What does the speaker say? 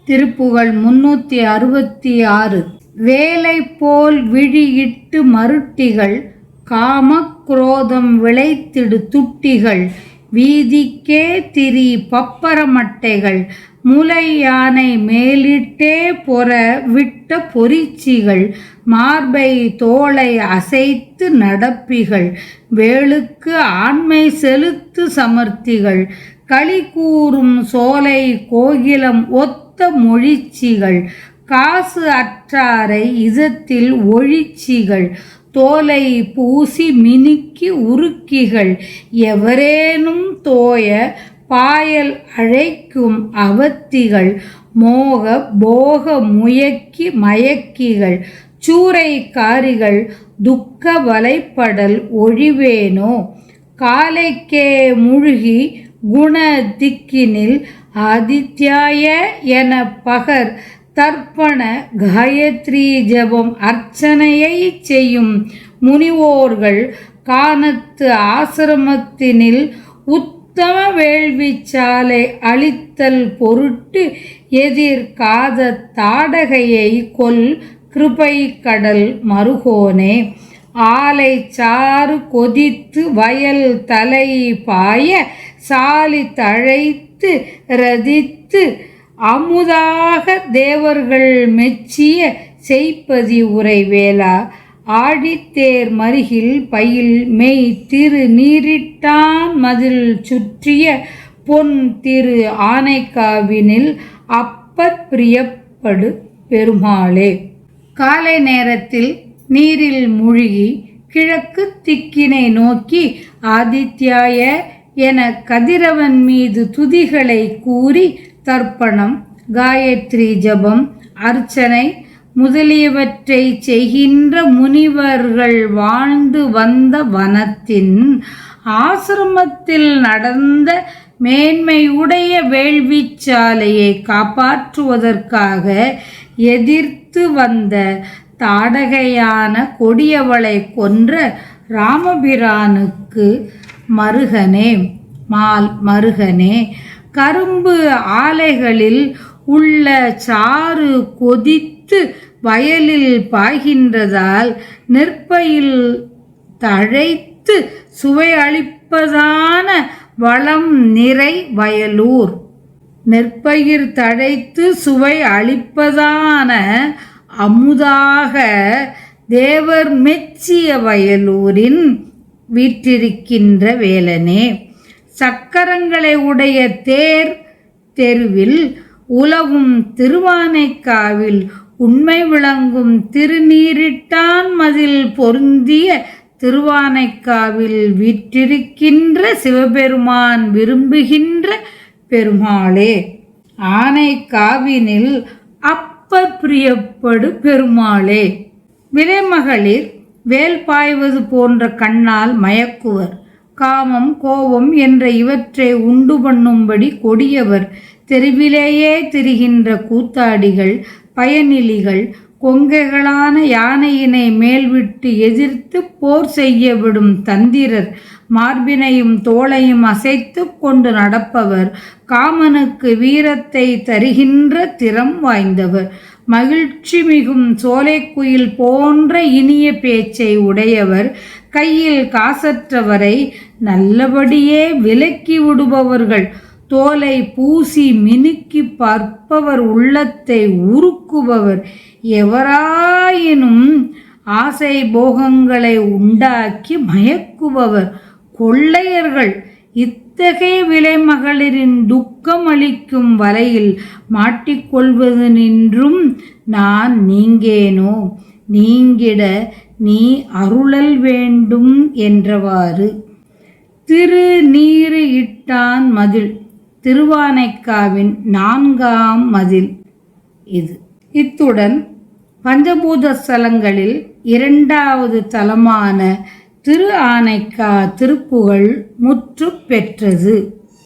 திருப்புகழ் 366. வேலை போல் விழியிட்டு மருட்டிகள் காமக்ரோதம் விளைத்திடு துட்டிகள் வீதிக்கே திரி பப்பரமட்டைகள் முலை யானை மேலிட்டே பொற விட்ட பொறிச்சிகள் மார்பை தோளை அசைத்து நடப்பிகள் வேளுக்கு ஆண்மை செலுத்து சமர்த்திகள் களி கூறும் சோலை கோகிலம் ஒத்த மொழிச்சிகள் காசு அற்றாரை இதத்தில் ஒழிச்சிகள் தோலை பூசி மினுக்கி உருக்கிகள் எவரேனும் தோய பாயல் அழைக்கும் அவத்திகள் மோக போக முயக்கி மயக்கிகள் சூறைக்காரிகள் துக்க வலைப்படல் ஒழிவேனோ காலைக்கே முழுகி குண திக்கினில் ஆதித்யாய என பகர் தர்ப்பண காயத்ரி ஜபம் அர்ச்சனையை செய்யும் முனிவோர்கள் கானத்து ஆசிரமத்தினில் உத்தம வேள்வி சாலை அளித்தல் பொருட்டு எதிர் காத தாடகையை கொல் கிருபை கடல் மருகோனே ஆலை சாறு கொதித்து வயல் தலை பாய சாலி தழைத்து ரதித்து அமுதாக தேவர்கள் மெச்சிய செய்ப்பதி உரைவேலா ஆழித்தேர் மருகில் பயில் மெய் திரு நீரிட்டான் மதில் சுற்றிய பொன் திரு ஆனைக்காவினில் அப்பற் பிரியப்படு பெருமாளே. காலை நேரத்தில் நீரில் மூழ்கி கிழக்கு திக்கினை நோக்கி ஆதித்யாய என கதிரவன் மீது துதிகளை கூறி தர்ப்பணம் காயத்ரி ஜபம் அர்ச்சனை முதலியவற்றை செய்கின்ற முனிவர்கள் வாழ்ந்து வந்த வனத்தின் ஆசிரமத்தில் நடந்த மேன்மையுடைய வேள்விச்சாலையை காப்பாற்றுவதற்காக எதிர்த்து வந்த தாடகையான கொடியவளை கொன்ற ராமபிரானுக்கு மருகனே மால் மருகனே கரும்பு ஆலைகளில் உள்ள சாறு கொதித்து வயலில் பாய்கின்றதால் நெற்பயில் தழைத்து சுவை அளிப்பதான வளம் நிறை வயலூர் நெற்பயிர் தழைத்து சுவை அளிப்பதான அமுதாக தேவர் மெச்சிய வயலூரின் வீற்றிருக்கின்ற வேலனே சக்கரங்களை உடைய தேர் தெருவில் உலவும் திருவானைக்காவில் உண்மை விளங்கும் திருநீரிட்டான் மதில் பொருந்திய திருவானைக்காவில் வீற்றிருக்கின்ற சிவபெருமான் விரும்புகின்ற பெருமாளே ஆனைக்காவினில் அப்பற் பிரியப்படு பெருமாளே. விலைமகளிர் வேல் பாய்வது போன்ற கண்ணால் மயக்குவர் காமம் கோபம் என்ற இவற்றை உண்டு பண்ணும்படி கொடியவர் தெருவிலேயே திரிகின்ற கூத்தாடிகள் பயனிலிகள் கொங்கைகளான யானையினை மேல்விட்டு எதிர்த்து போர் செய்ய விடும் தந்திரர் மார்பினையும் தோளையும் அசைத்து கொண்டு நடப்பவர் காமனுக்கு வீரத்தை தருகின்ற திறம் வாய்ந்தவர் மகிழ்ச்சி மிகும் சோலைக்குயில் போன்ற இனிய பேச்சை உடையவர் கையில் காசற்றவரை நல்லபடியே விலக்கி விடுபவர்கள் தோலை பூசி மினுக்கி பார்ப்பவர் உள்ளத்தை உருக்குபவர் எவராயினும் ஆசை போகங்களை உண்டாக்கி மயக்குபவர் கொள்ளையர்கள் இத்தகைய விலைமகளிரின் துக்கம் அளிக்கும் வலையில் மாட்டிக்கொள்வது நின்றும் நான் நீங்கேனோ நீங்கிட நீ அருளல் வேண்டும் என்றவாறு. திருநீறு இட்டான் மதில் திருவானைக்காவின் 4ஆம் மதில் இது. இத்துடன் பஞ்சபூத ஸ்தலங்களில் 2வது தலமான திரு ஆனைக்கா திருப்புகழ் முற்று பெற்றது.